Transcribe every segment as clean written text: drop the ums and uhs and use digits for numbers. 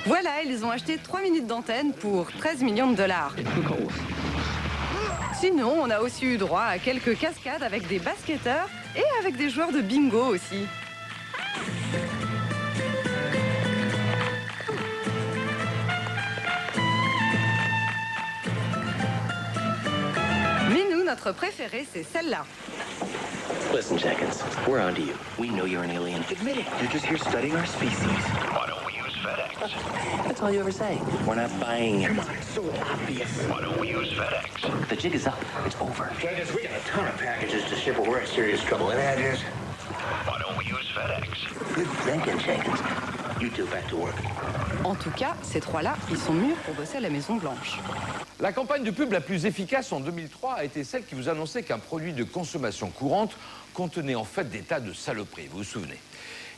Voilà, ils ont acheté 3 minutes d'antenne pour 13 millions de dollars. Sinon, on a aussi eu droit à quelques cascades avec des basketteurs et avec des joueurs de bingo aussi. Mais nous, notre préférée, c'est celle-là. Listen, Jenkins, we're on to you. We know you're an alien. Admit it. You're just here studying our species. Why don't we use FedEx? That's all you ever say. We're not buying it. Come on, it's so obvious. Why don't we use FedEx? The jig is up. It's over. Jenkins, we got a ton of packages to ship, but we're in serious trouble. And that is? Why don't we use FedEx? Good thinking, Jenkins. You two back to work. En tout cas, ces trois-là, ils sont mûrs pour bosser à la Maison Blanche. La campagne de pub la plus efficace en 2003 a été celle qui vous annonçait qu'un produit de consommation courante contenait en fait des tas de saloperies, vous vous souvenez?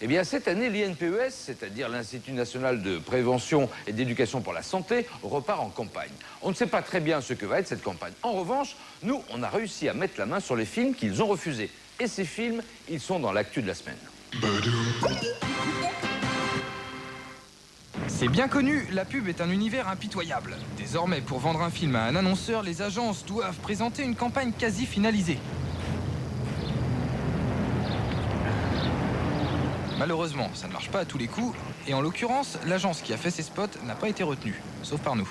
Eh bien, cette année, l'INPES, c'est-à-dire l'Institut national de prévention et d'éducation pour la santé, repart en campagne. On ne sait pas très bien ce que va être cette campagne. En revanche, nous, on a réussi à mettre la main sur les films qu'ils ont refusés. Et ces films, ils sont dans l'actu de la semaine. C'est bien connu, la pub est un univers impitoyable. Désormais, pour vendre un film à un annonceur, les agences doivent présenter une campagne quasi finalisée. Malheureusement, ça ne marche pas à tous les coups, et en l'occurrence, l'agence qui a fait ces spots n'a pas été retenue, sauf par nous.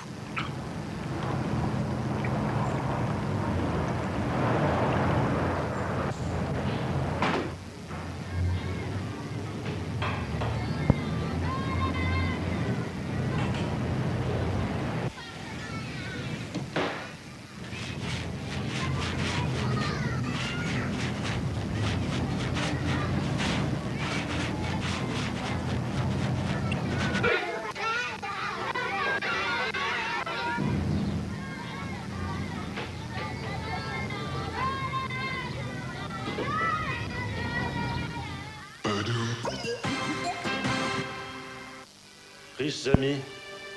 Riches amis,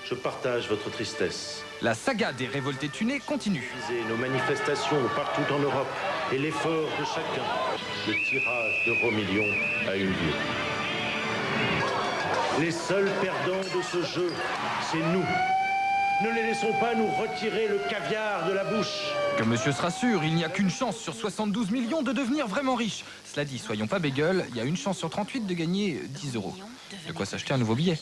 je partage votre tristesse. La saga des révoltés tunés continue. Nos manifestations partout en Europe et l'effort de chacun. Le tirage de Romillion a eu lieu. Les seuls perdants de ce jeu, c'est nous. Ne les laissons pas nous retirer le caviar de la bouche. Que monsieur se rassure, il n'y a qu'une chance sur 72 millions de devenir vraiment riche. Cela dit, soyons pas bégueules, il y a une chance sur 38 de gagner 10 €. De quoi s'acheter un nouveau billet.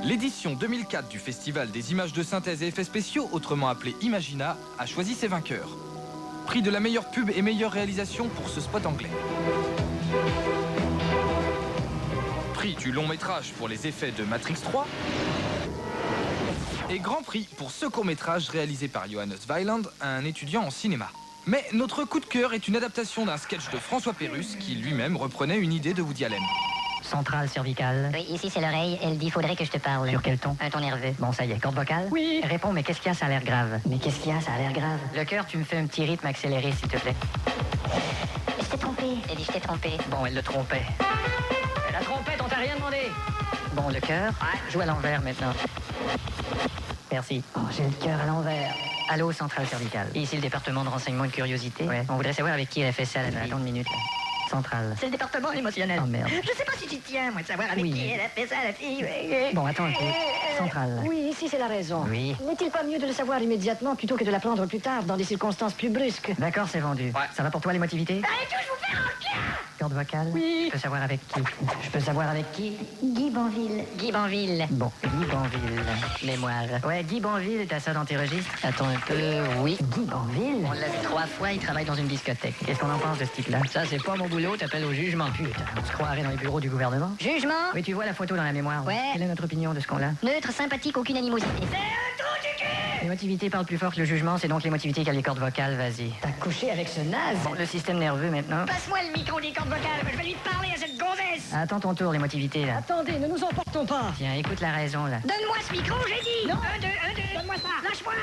L'édition 2004 du Festival des images de synthèse et effets spéciaux, autrement appelé Imagina, a choisi ses vainqueurs. Prix de la meilleure pub et meilleure réalisation pour ce spot anglais. Prix du long métrage pour les effets de Matrix 3. Et grand prix pour ce court métrage réalisé par Johannes Weiland, un étudiant en cinéma. Mais notre coup de cœur est une adaptation d'un sketch de François Pérusse qui lui-même reprenait une idée de Woody Allen. Centrale cervicale. Oui, ici c'est l'oreille. Elle dit faudrait que je te parle. Sur quel ton? Un ton nerveux. Bon, ça y est, corde vocale? Oui. Réponds, mais qu'est-ce qu'il y a, ça a l'air grave. Mais qu'est-ce qu'il y a? Ça a l'air grave. Le cœur, tu me fais un petit rythme accéléré, s'il te plaît. Je t'ai trompé. Elle dit je t'ai trompé. Bon, elle le trompait. Elle a trompé, on t'a rien demandé. Bon, le cœur, joue à l'envers maintenant. Merci. Oh, j'ai le cœur à l'envers. Allô, centrale cervicale. Ici le département de renseignement et de curiosité. Ouais. On voudrait savoir avec qui elle a fait ça, la fille. Attends une minute. Centrale. C'est le département émotionnel. Oh merde. Je sais pas si tu tiens, moi, de savoir avec qui elle a fait ça, la fille. Bon, attends un peu. Centrale. Oui, ici c'est la raison. Oui. N'est-il pas mieux de le savoir immédiatement plutôt que de l'apprendre plus tard, dans des circonstances plus brusques? D'accord, c'est vendu. Ouais. Ça va pour toi, l'émotivité? Arrête, je vous fais un cœur! Corde vocale? Oui. Je peux savoir avec qui? Je peux savoir avec qui? Guy Banville. Guy Banville. Bon, Guy Banville. Mémoire. Ouais, Guy Banville, t'as ça dans tes registres? Attends un peu, oui. Guy Banville? On l'a vu 3 fois, il travaille dans une discothèque. Qu'est-ce qu'on en pense de ce type-là? Ça, c'est pas mon boulot, t'appelles au jugement. Putain, on se croirait dans les bureaux du gouvernement. Jugement? Oui, tu vois la photo dans la mémoire. Ouais. Quelle est notre opinion de ce qu'on a? Neutre, sympathique, aucune animosité. L'émotivité parle plus fort que le jugement, c'est donc l'émotivité qui a les cordes vocales, vas-y. T'as couché avec ce naze? Bon, le système nerveux maintenant. Passe-moi le micro des cordes vocales, je vais lui parler à cette gonzesse! Attends ton tour, l'émotivité, là. Attendez, ne nous emportons pas! Tiens, écoute la raison, là. Donne-moi ce micro, j'ai dit! Non! Un, deux, donne-moi ça! Lâche-moi!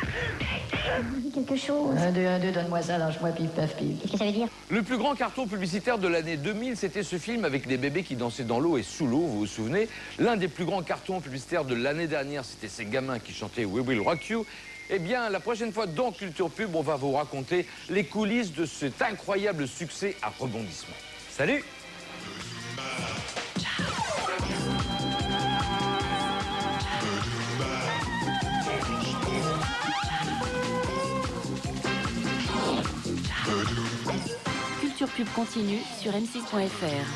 Dis quelque chose. 1, 2, 1, 2, donne-moi ça, lâche-moi, pif, paf, pif. Qu'est-ce que ça veut dire? Le plus grand carton publicitaire de l'année 2000, c'était ce film avec des bébés qui dansaient dans l'eau et sous l'eau, vous vous souvenez? L'un des plus grands cartons publicitaires de l'année dernière, c'était ces gamins qui chantaient We Will Rock You. Eh bien, la prochaine fois, dans Culture Pub, on va vous raconter les coulisses de cet incroyable succès à rebondissement. Salut! pub continue sur m6.fr.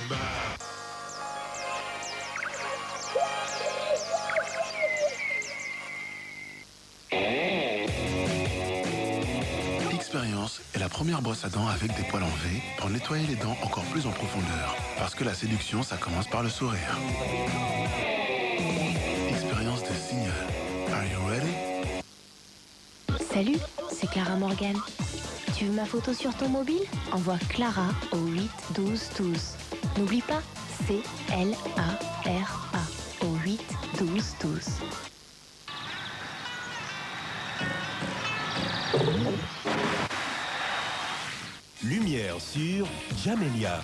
Expérience est la première brosse à dents avec des poils en V pour nettoyer les dents encore plus en profondeur. Parce que la séduction, ça commence par le sourire. Expérience de Signal. Are you ready? Salut, c'est Clara Morgan. Tu veux ma photo sur ton mobile? Envoie Clara au 8 12 12. N'oublie pas, c'est L-A-R-A au 8 12 12. Lumière sur Jamelia.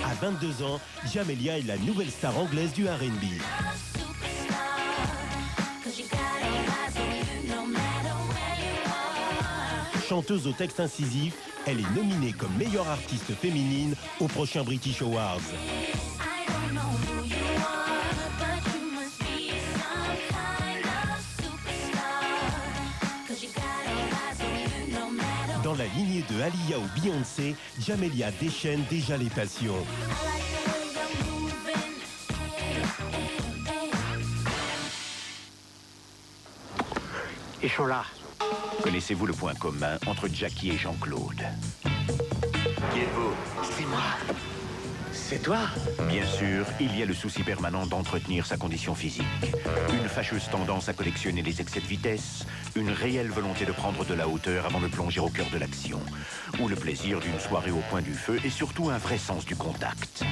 À 22 ans, Jamelia est la nouvelle star anglaise du R&B. Chanteuse au texte incisif, elle est nominée comme meilleure artiste féminine au prochain British Awards. Dans la lignée de Aaliyah ou Beyoncé, Jamelia déchaîne déjà les passions. Ils sont là. Connaissez-vous le point commun entre Jackie et Jean-Claude? Qui êtes-vous? C'est moi. C'est toi? Bien sûr, il y a le souci permanent d'entretenir sa condition physique. Une fâcheuse tendance à collectionner les excès de vitesse, une réelle volonté de prendre de la hauteur avant de plonger au cœur de l'action, ou le plaisir d'une soirée au coin du feu et surtout un vrai sens du contact.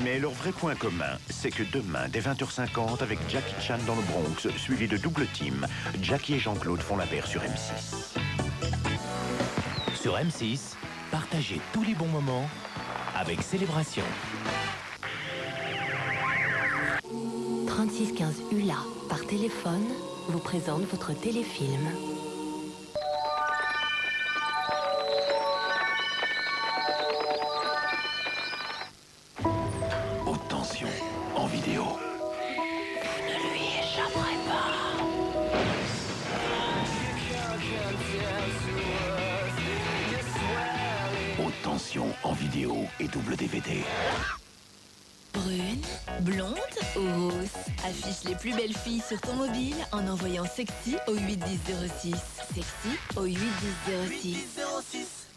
Mais leur vrai point commun, c'est que demain, dès 20h50, avec Jackie Chan dans le Bronx, suivi de Double Team, Jackie et Jean-Claude font la paire sur M6. Sur M6, partagez tous les bons moments avec Célébration. 3615 ULA par téléphone vous présente votre téléfilm. Haute tension en vidéo. Vous ne lui échapperez pas. Haute tension en vidéo et double DVD. Brune, blonde ou rousse? Affiche les plus belles filles sur ton mobile en envoyant sexy au 81006. Sexy au 81006.